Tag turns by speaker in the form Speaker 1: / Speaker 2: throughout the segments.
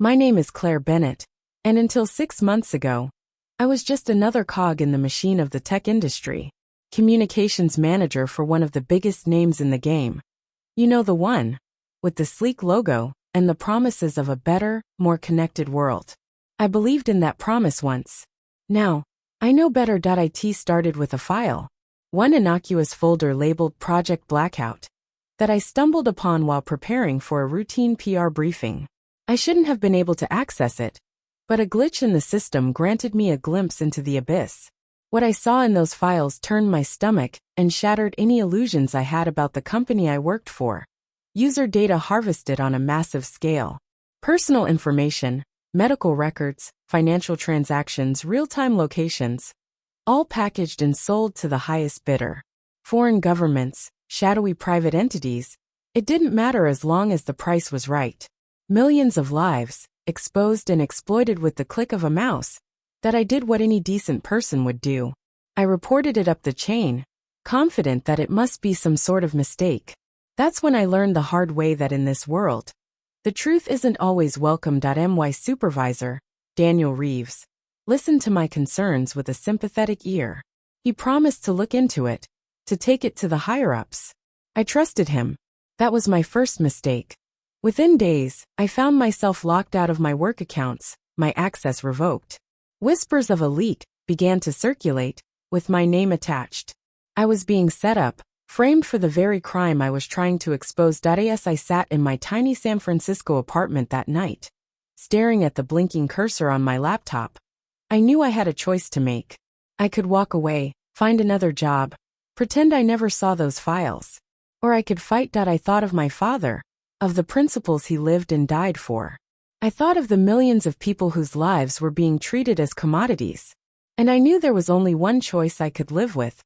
Speaker 1: My name is Claire Bennett, and until 6 months ago, I was just another cog in the machine of the tech industry, communications manager for one of the biggest names in the game. You know, the one with the sleek logo and the promises of a better, more connected world. I believed in that promise once. Now, I know better. It started with a file, one innocuous folder labeled Project Blackout, that I stumbled upon while preparing for a routine PR briefing. I shouldn't have been able to access it, but a glitch in the system granted me a glimpse into the abyss. What I saw in those files turned my stomach and shattered any illusions I had about the company I worked for. User data harvested on a massive scale. Personal information, medical records, financial transactions, real-time locations, all packaged and sold to the highest bidder. Foreign governments, shadowy private entities, it didn't matter as long as the price was right. Millions of lives, exposed and exploited with the click of a mouse. That I did what any decent person would do. I reported it up the chain, confident that it must be some sort of mistake. That's when I learned the hard way that in this world, the truth isn't always welcome. My supervisor, Daniel Reeves, listened to my concerns with a sympathetic ear. He promised to look into it, to take it to the higher-ups. I trusted him. That was my first mistake. Within days, I found myself locked out of my work accounts, my access revoked. Whispers of a leak began to circulate, with my name attached. I was being set up, framed for the very crime I was trying to expose. As I sat in my tiny San Francisco apartment that night, staring at the blinking cursor on my laptop, I knew I had a choice to make. I could walk away, find another job, pretend I never saw those files. Or I could fight. I thought of my father, of the principles he lived and died for. I thought of the millions of people whose lives were being treated as commodities. And I knew there was only one choice I could live with.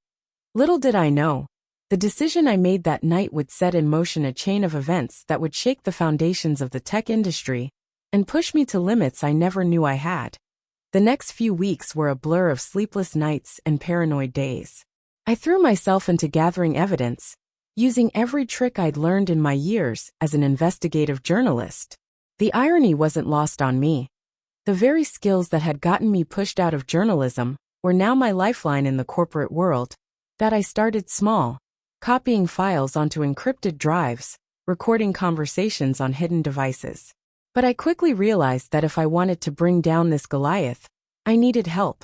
Speaker 1: Little did I know, the decision I made that night would set in motion a chain of events that would shake the foundations of the tech industry and push me to limits I never knew I had. The next few weeks were a blur of sleepless nights and paranoid days. I threw myself into gathering evidence, using every trick I'd learned in my years as an investigative journalist. The irony wasn't lost on me. The very skills that had gotten me pushed out of journalism were now my lifeline in the corporate world. I started small, copying files onto encrypted drives, recording conversations on hidden devices. But I quickly realized that if I wanted to bring down this Goliath, I needed help.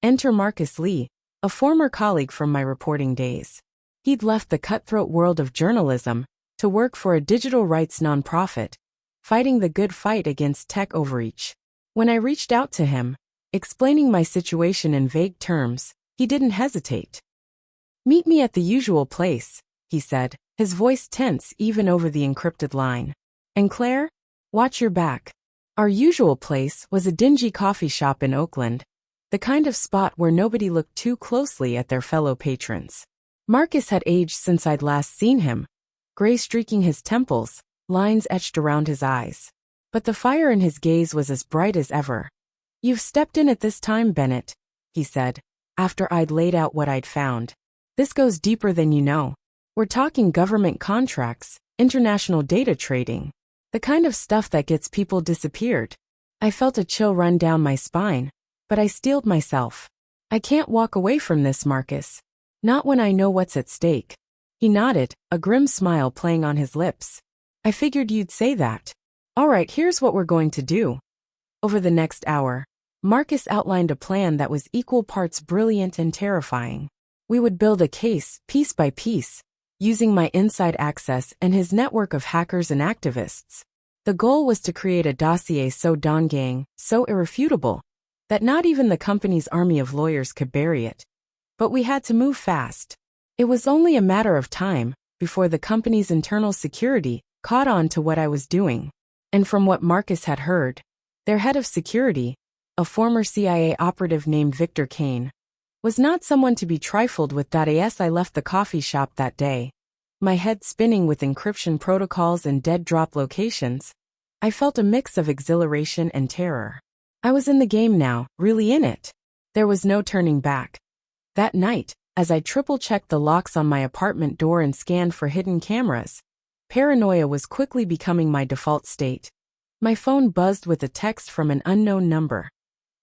Speaker 1: Enter Marcus Lee, a former colleague from my reporting days. He'd left the cutthroat world of journalism to work for a digital rights nonprofit, fighting the good fight against tech overreach. When I reached out to him, explaining my situation in vague terms, he didn't hesitate. "Meet me at the usual place," he said, his voice tense even over the encrypted line. "And Claire, watch your back." Our usual place was a dingy coffee shop in Oakland, the kind of spot where nobody looked too closely at their fellow patrons. Marcus had aged since I'd last seen him, gray streaking his temples, lines etched around his eyes. But the fire in his gaze was as bright as ever. "You've stepped in at this time, Bennett," he said, after I'd laid out what I'd found. "This goes deeper than you know. We're talking government contracts, international data trading, the kind of stuff that gets people disappeared." I felt a chill run down my spine, but I steeled myself. "I can't walk away from this, Marcus. Not when I know what's at stake." He nodded, a grim smile playing on his lips. "I figured you'd say that. All right, here's what we're going to do." Over the next hour, Marcus outlined a plan that was equal parts brilliant and terrifying. We would build a case, piece by piece, using my inside access and his network of hackers and activists. The goal was to create a dossier so daunting, so irrefutable, that not even the company's army of lawyers could bury it. But we had to move fast. It was only a matter of time before the company's internal security caught on to what I was doing. And from what Marcus had heard, their head of security, a former CIA operative named Victor Kane, was not someone to be trifled with. As I left the coffee shop that day, my head spinning with encryption protocols and dead drop locations, I felt a mix of exhilaration and terror. I was in the game now, really in it. There was no turning back. That night, as I triple-checked the locks on my apartment door and scanned for hidden cameras, paranoia was quickly becoming my default state. My phone buzzed with a text from an unknown number.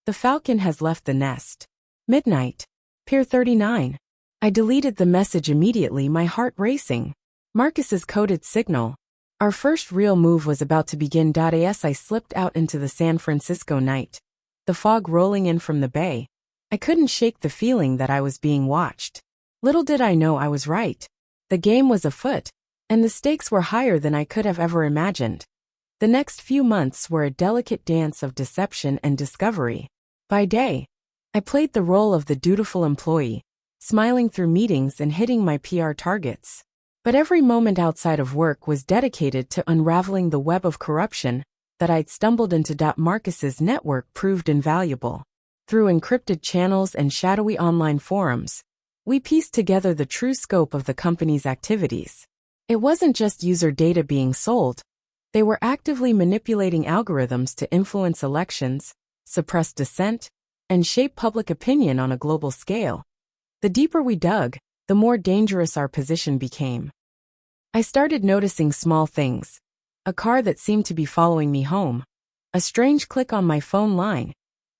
Speaker 1: The falcon has left the nest. Midnight. Pier 39. I deleted the message immediately, my heart racing. Marcus's coded signal. Our first real move was about to begin. As I slipped out into the San Francisco night, the fog rolling in from the bay, I couldn't shake the feeling that I was being watched. Little did I know I was right. The game was afoot, and the stakes were higher than I could have ever imagined. The next few months were a delicate dance of deception and discovery. By day, I played the role of the dutiful employee, smiling through meetings and hitting my PR targets. But every moment outside of work was dedicated to unraveling the web of corruption that I'd stumbled into. Marcus's network proved invaluable. Through encrypted channels and shadowy online forums, we pieced together the true scope of the company's activities. It wasn't just user data being sold. They were actively manipulating algorithms to influence elections, suppress dissent, and shape public opinion on a global scale. The deeper we dug, the more dangerous our position became. I started noticing small things. A car that seemed to be following me home. A strange click on my phone line.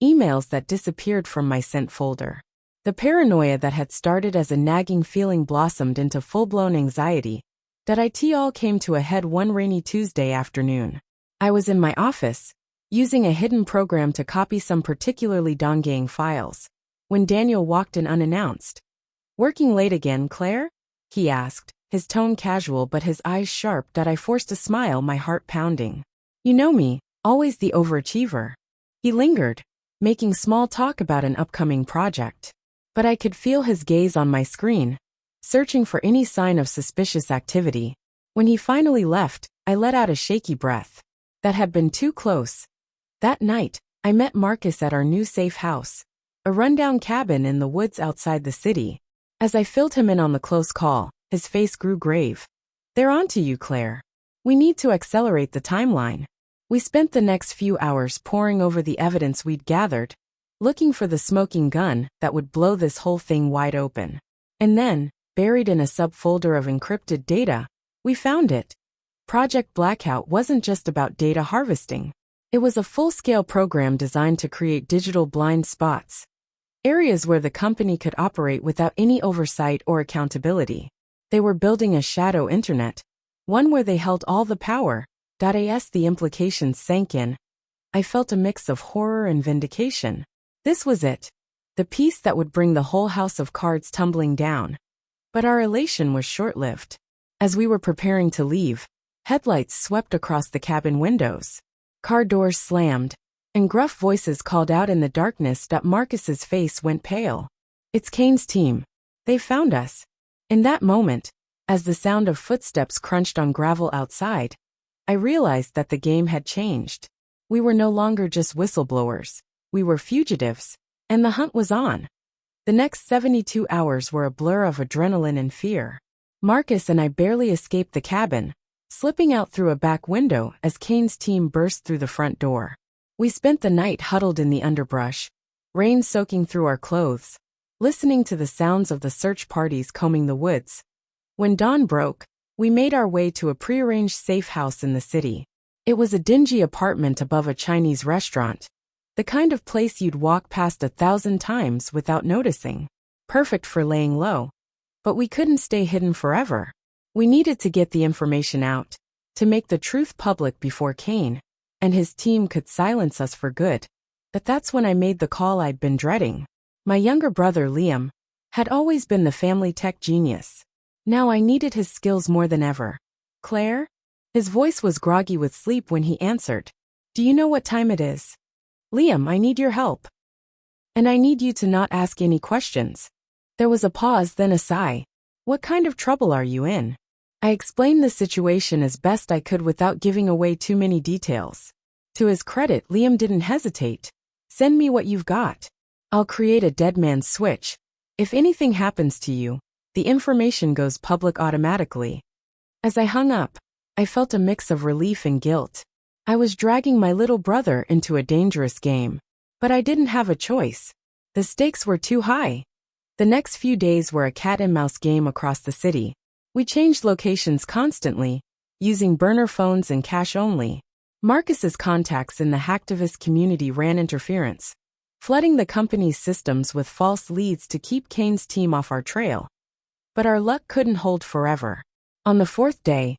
Speaker 1: Emails that disappeared from my sent folder. The paranoia that had started as a nagging feeling blossomed into full-blown anxiety. It all came to a head one rainy Tuesday afternoon. I was in my office, using a hidden program to copy some particularly dongaying files, when Daniel walked in unannounced. "Working late again, Claire?" he asked, his tone casual but his eyes sharp. I forced a smile, my heart pounding. "You know me, always the overachiever." He lingered, making small talk about an upcoming project. But I could feel his gaze on my screen, searching for any sign of suspicious activity. When he finally left, I let out a shaky breath. That had been too close. That night, I met Marcus at our new safe house, a rundown cabin in the woods outside the city. As I filled him in on the close call, his face grew grave. "They're on to you, Claire. We need to accelerate the timeline." We spent the next few hours poring over the evidence we'd gathered, looking for the smoking gun that would blow this whole thing wide open. And then, buried in a subfolder of encrypted data, we found it. Project Blackout wasn't just about data harvesting. It was a full-scale program designed to create digital blind spots, areas where the company could operate without any oversight or accountability. They were building a shadow internet, one where they held all the power. As the implications sank in, I felt a mix of horror and vindication. This was it, the piece that would bring the whole house of cards tumbling down. But our elation was short-lived. As we were preparing to leave, headlights swept across the cabin windows. Car doors slammed, and gruff voices called out in the darkness. Marcus's face went pale. "It's Kane's team. They found us." In that moment, as the sound of footsteps crunched on gravel outside, I realized that the game had changed. We were no longer just whistleblowers. We were fugitives, and the hunt was on. The next 72 hours were a blur of adrenaline and fear. Marcus and I barely escaped the cabin, slipping out through a back window as Kane's team burst through the front door. We spent the night huddled in the underbrush, rain soaking through our clothes, listening to the sounds of the search parties combing the woods. When dawn broke, we made our way to a prearranged safe house in the city. It was a dingy apartment above a Chinese restaurant, the kind of place you'd walk past 1,000 times without noticing. Perfect for laying low. But we couldn't stay hidden forever. We needed to get the information out, to make the truth public before Kane and his team could silence us for good. But that's when I made the call I'd been dreading. My younger brother Liam had always been the family tech genius. Now I needed his skills more than ever. "Claire?" His voice was groggy with sleep when he answered. "Do you know what time it is?" "Liam, I need your help. And I need you to not ask any questions." There was a pause, then a sigh. "What kind of trouble are you in?" I explained the situation as best I could without giving away too many details. To his credit, Liam didn't hesitate. "Send me what you've got. I'll create a dead man's switch. If anything happens to you, the information goes public automatically." As I hung up, I felt a mix of relief and guilt. I was dragging my little brother into a dangerous game. But I didn't have a choice. The stakes were too high. The next few days were a cat-and-mouse game across the city. We changed locations constantly, using burner phones and cash only. Marcus's contacts in the hacktivist community ran interference, flooding the company's systems with false leads to keep Kane's team off our trail. But our luck couldn't hold forever. On the fourth day,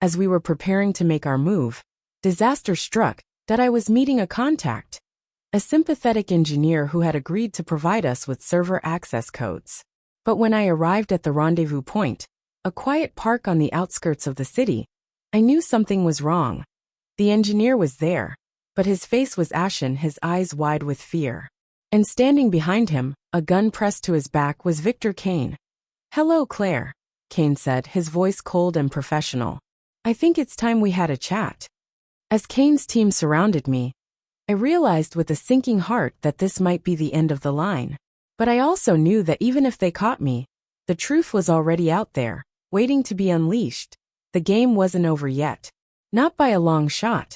Speaker 1: as we were preparing to make our move, disaster struck. That I was meeting a contact, a sympathetic engineer who had agreed to provide us with server access codes. But when I arrived at the rendezvous point, a quiet park on the outskirts of the city, I knew something was wrong. The engineer was there, but his face was ashen, his eyes wide with fear. And standing behind him, a gun pressed to his back, was Victor Kane. "Hello, Claire," Kane said, his voice cold and professional. "I think it's time we had a chat." As Kane's team surrounded me, I realized with a sinking heart that this might be the end of the line. But I also knew that even if they caught me, the truth was already out there, waiting to be unleashed. The game wasn't over yet. Not by a long shot.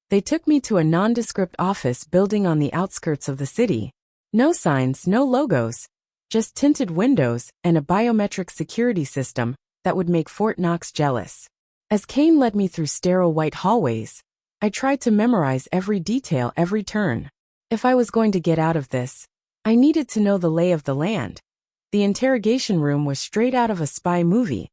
Speaker 1: They took me to a nondescript office building on the outskirts of the city. No signs, no logos, just tinted windows and a biometric security system that would make Fort Knox jealous. As Kane led me through sterile white hallways, I tried to memorize every detail, every turn. If I was going to get out of this, I needed to know the lay of the land. The interrogation room was straight out of a spy movie,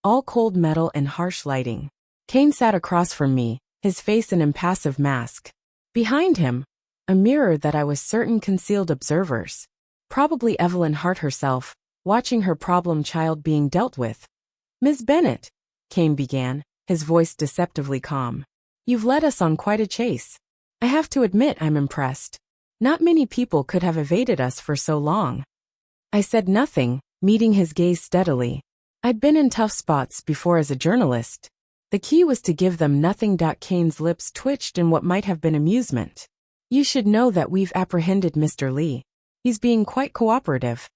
Speaker 1: all cold metal and harsh lighting. Kane sat across from me, his face an impassive mask. Behind him, a mirror that I was certain concealed observers. Probably Evelyn Hart herself, watching her problem child being dealt with. "Ms. Bennett," Kane began, his voice deceptively calm. "You've led us on quite a chase. I have to admit I'm impressed. Not many people could have evaded us for so long." I said nothing, meeting his gaze steadily. I'd been in tough spots before as a journalist. The key was to give them nothing. Kane's lips twitched in what might have been amusement. "You should know that we've apprehended Mr. Lee. He's being quite cooperative."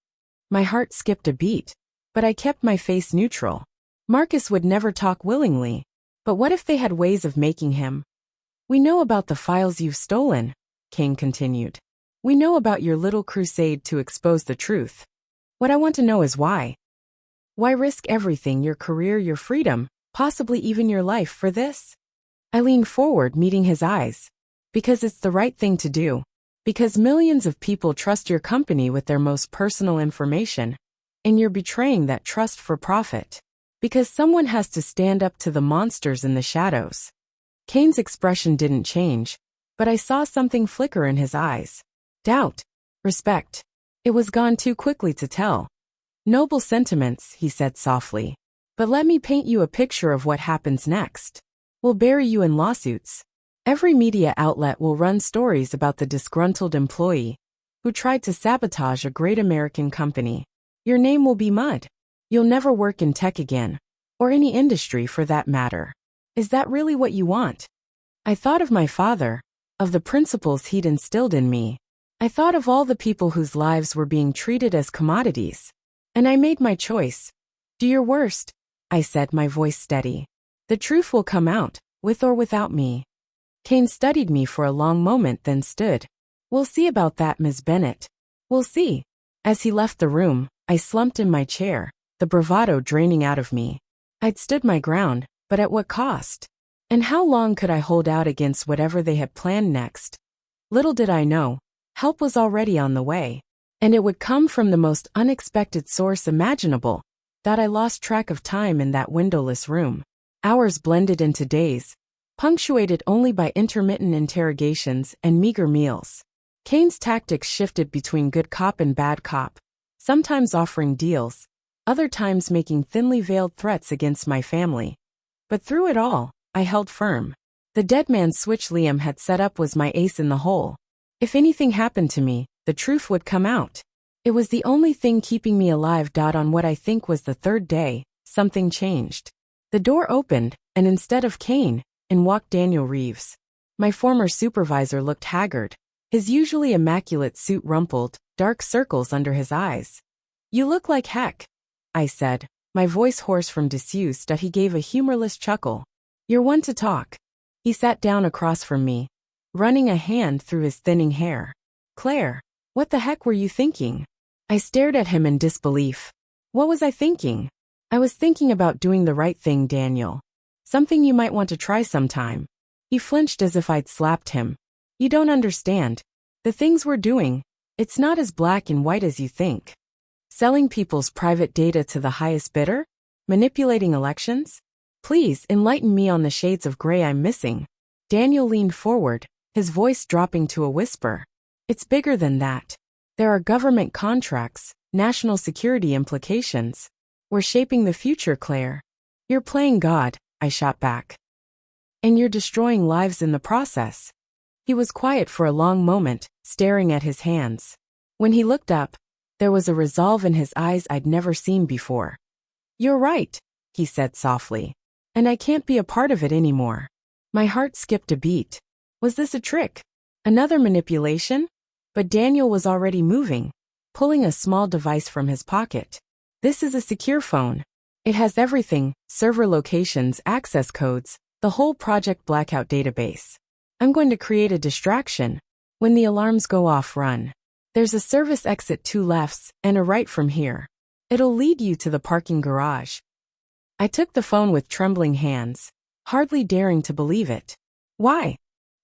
Speaker 1: My heart skipped a beat, but I kept my face neutral. Marcus would never talk willingly. But what if they had ways of making him? "We know about the files you've stolen," Kane continued. "We know about your little crusade to expose the truth. What I want to know is why. Why risk everything, your career, your freedom, possibly even your life, for this?" I leaned forward, meeting his eyes. "Because it's the right thing to do. Because millions of people trust your company with their most personal information, and you're betraying that trust for profit. Because someone has to stand up to the monsters in the shadows." Kane's expression didn't change, but I saw something flicker in his eyes. Doubt. Respect. It was gone too quickly to tell. "Noble sentiments," he said softly. "But let me paint you a picture of what happens next. We'll bury you in lawsuits. Every media outlet will run stories about the disgruntled employee who tried to sabotage a great American company. Your name will be mud. You'll never work in tech again, or any industry for that matter. Is that really what you want?" I thought of my father, of the principles he'd instilled in me. I thought of all the people whose lives were being treated as commodities. And I made my choice. "Do your worst," I said, my voice steady. "The truth will come out, with or without me." Kane studied me for a long moment, then stood. "We'll see about that, Ms. Bennett. We'll see." As he left the room, I slumped in my chair, the bravado draining out of me. I'd stood my ground, but at what cost? And how long could I hold out against whatever they had planned next? Little did I know, help was already on the way, and it would come from the most unexpected source imaginable. That I lost track of time in that windowless room. Hours blended into days, punctuated only by intermittent interrogations and meager meals. Kane's tactics shifted between good cop and bad cop, sometimes offering deals, other times making thinly veiled threats against my family. But through it all, I held firm. The dead man's switch Liam had set up was my ace in the hole. If anything happened to me, the truth would come out. It was the only thing keeping me alive. On what I think was the third day, something changed. The door opened, and instead of Kane, in walked Daniel Reeves. My former supervisor looked haggard, his usually immaculate suit rumpled, dark circles under his eyes. "You look like heck," I said, my voice hoarse from disuse. He gave a humorless chuckle. "You're one to talk." He sat down across from me, running a hand through his thinning hair. "Claire, what the heck were you thinking?" I stared at him in disbelief. What was I thinking? I was thinking about doing the right thing, Daniel. Something you might want to try sometime. He flinched as if I'd slapped him. You don't understand. The things we're doing, it's not as black and white as you think. Selling people's private data to the highest bidder? Manipulating elections? Please enlighten me on the shades of gray I'm missing. Daniel leaned forward, his voice dropping to a whisper. It's bigger than that. There are government contracts, national security implications. We're shaping the future, Claire. You're playing God, I shot back. And you're destroying lives in the process. He was quiet for a long moment, staring at his hands. When he looked up, there was a resolve in his eyes I'd never seen before. You're right, he said softly. And I can't be a part of it anymore. My heart skipped a beat. Was this a trick? Another manipulation? But Daniel was already moving, pulling a small device from his pocket. This is a secure phone. It has everything, server locations, access codes, the whole Project Blackout database. I'm going to create a distraction. When the alarms go off, run. There's a service exit 2 lefts and a right from here. It'll lead you to the parking garage. I took the phone with trembling hands, hardly daring to believe it. Why?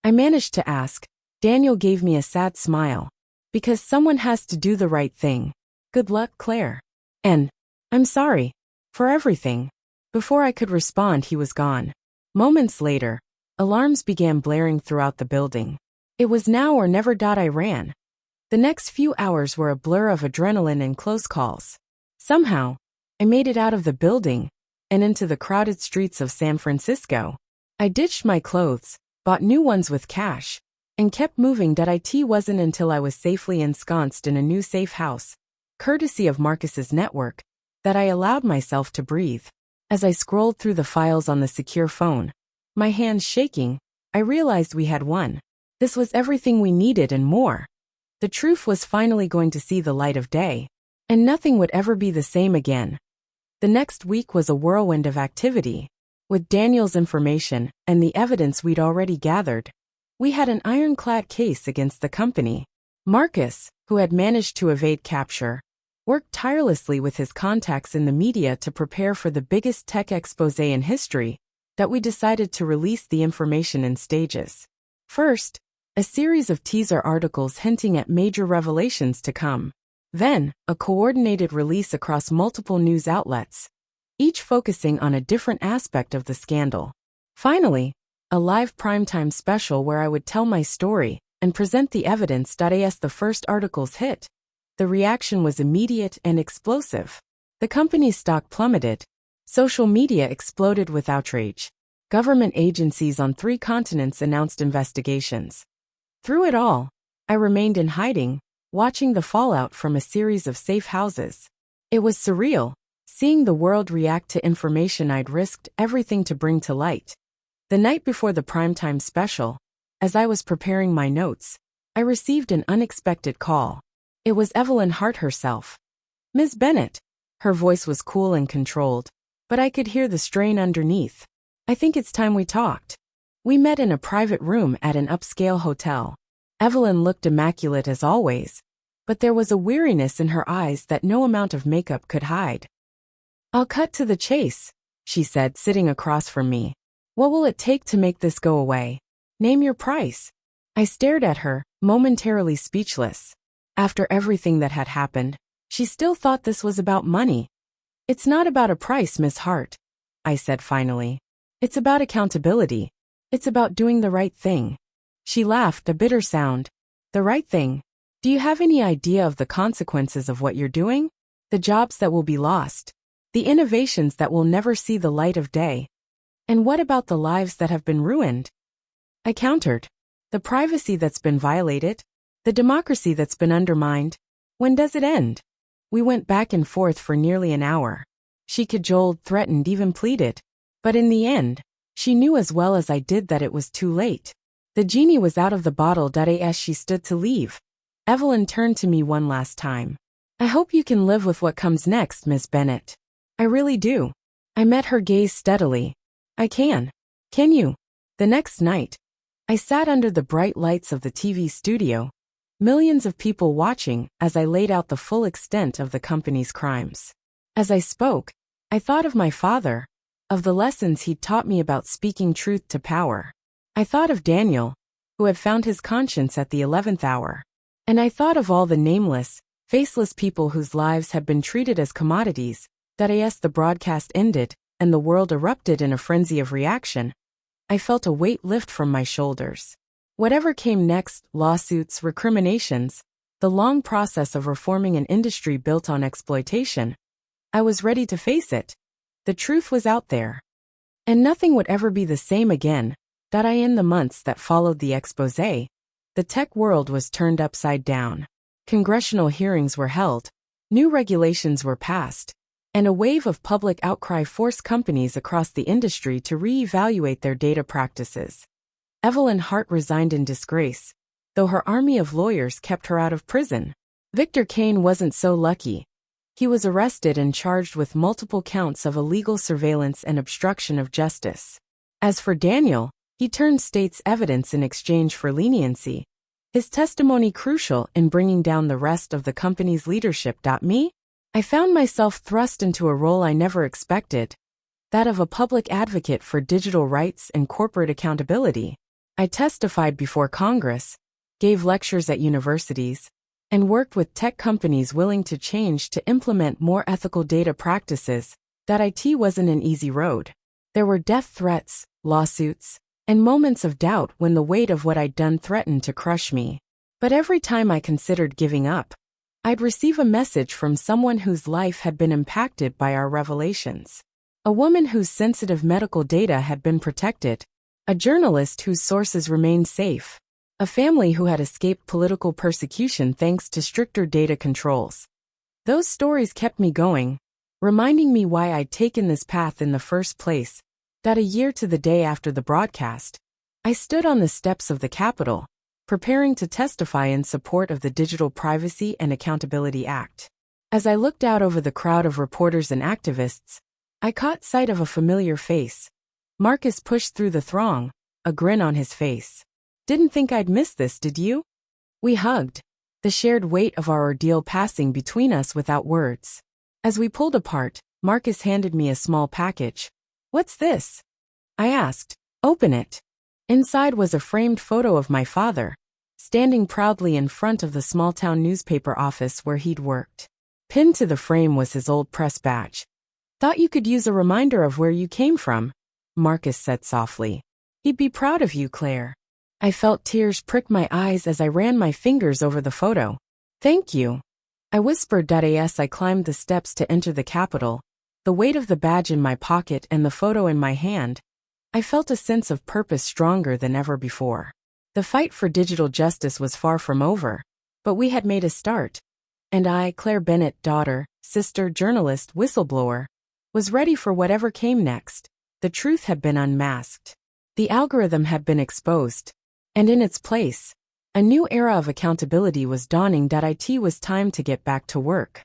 Speaker 1: I managed to ask. Daniel gave me a sad smile. Because someone has to do the right thing. Good luck, Claire. And I'm sorry. For everything. Before I could respond, he was gone. Moments later, alarms began blaring throughout the building. It was now or never. I ran. The next few hours were a blur of adrenaline and close calls. Somehow, I made it out of the building and into the crowded streets of San Francisco. I ditched my clothes, bought new ones with cash, and kept moving. It wasn't until I was safely ensconced in a new safe house, courtesy of Marcus's network, that I allowed myself to breathe. As I scrolled through the files on the secure phone, my hands shaking, I realized we had won. This was everything we needed and more. The truth was finally going to see the light of day, and nothing would ever be the same again. The next week was a whirlwind of activity. With Daniel's information and the evidence we'd already gathered, we had an ironclad case against the company. Marcus, who had managed to evade capture, worked tirelessly with his contacts in the media to prepare for the biggest tech exposé in history, that we decided to release the information in stages. First, a series of teaser articles hinting at major revelations to come. Then, a coordinated release across multiple news outlets, each focusing on a different aspect of the scandal. Finally, a live primetime special where I would tell my story and present the evidence. As the first articles hit, the reaction was immediate and explosive. The company's stock plummeted. Social media exploded with outrage. Government agencies on 3 continents announced investigations. Through it all, I remained in hiding, watching the fallout from a series of safe houses. It was surreal, seeing the world react to information I'd risked everything to bring to light. The night before the primetime special, as I was preparing my notes, I received an unexpected call. It was Evelyn Hart herself. Ms. Bennett. Her voice was cool and controlled, but I could hear the strain underneath. I think it's time we talked. We met in a private room at an upscale hotel. Evelyn looked immaculate as always, but there was a weariness in her eyes that no amount of makeup could hide. I'll cut to the chase, she said, sitting across from me. What will it take to make this go away? Name your price. I stared at her, momentarily speechless. After everything that had happened, she still thought this was about money. It's not about a price, Miss Hart, I said finally. It's about accountability. It's about doing the right thing. She laughed, a bitter sound. The right thing? Do you have any idea of the consequences of what you're doing? The jobs that will be lost. The innovations that will never see the light of day. And what about the lives that have been ruined? I countered. The privacy that's been violated. The democracy that's been undermined. When does it end? We went back and forth for nearly an hour. She cajoled, threatened, even pleaded. But in the end, she knew as well as I did that it was too late. The genie was out of the bottle. As she stood to leave, Evelyn turned to me one last time. I hope you can live with what comes next, Miss Bennett. I really do. I met her gaze steadily. I can. Can you? The next night, I sat under the bright lights of the TV studio, millions of people watching as I laid out the full extent of the company's crimes. As I spoke, I thought of my father, of the lessons he'd taught me about speaking truth to power. I thought of Daniel, who had found his conscience at the 11th hour. And I thought of all the nameless, faceless people whose lives had been treated as commodities. That as the broadcast ended, and the world erupted in a frenzy of reaction, I felt a weight lift from my shoulders. Whatever came next, lawsuits, recriminations, the long process of reforming an industry built on exploitation, I was ready to face it. The truth was out there. And nothing would ever be the same again. That in the months that followed the exposé, the tech world was turned upside down. Congressional hearings were held, new regulations were passed, and a wave of public outcry forced companies across the industry to re-evaluate their data practices. Evelyn Hart resigned in disgrace, though her army of lawyers kept her out of prison. Victor Kane wasn't so lucky. He was arrested and charged with multiple counts of illegal surveillance and obstruction of justice. As for Daniel, he turned state's evidence in exchange for leniency, his testimony crucial in bringing down the rest of the company's leadership. Me? I found myself thrust into a role I never expected, that of a public advocate for digital rights and corporate accountability. I testified before Congress, gave lectures at universities, and worked with tech companies willing to change to implement more ethical data practices. That IT wasn't an easy road. There were death threats, lawsuits, and moments of doubt when the weight of what I'd done threatened to crush me. But every time I considered giving up, I'd receive a message from someone whose life had been impacted by our revelations. A woman whose sensitive medical data had been protected, a journalist whose sources remained safe, a family who had escaped political persecution thanks to stricter data controls. Those stories kept me going, reminding me why I'd taken this path in the first place. That a year to the day after the broadcast, I stood on the steps of the Capitol, preparing to testify in support of the Digital Privacy and Accountability Act. As I looked out over the crowd of reporters and activists, I caught sight of a familiar face. Marcus pushed through the throng, a grin on his face. Didn't think I'd miss this, did you? We hugged, the shared weight of our ordeal passing between us without words. As we pulled apart, Marcus handed me a small package. What's this? I asked. Open it. Inside was a framed photo of my father, standing proudly in front of the small-town newspaper office where he'd worked. Pinned to the frame was his old press badge. Thought you could use a reminder of where you came from, Marcus said softly. He'd be proud of you, Claire. I felt tears prick my eyes as I ran my fingers over the photo. Thank you. I whispered. As I climbed the steps to enter the Capitol, the weight of the badge in my pocket and the photo in my hand, I felt a sense of purpose stronger than ever before. The fight for digital justice was far from over, but we had made a start. And I, Claire Bennett, daughter, sister, journalist, whistleblower, was ready for whatever came next. The truth had been unmasked. The algorithm had been exposed. And in its place, a new era of accountability was dawning. It was time to get back to work.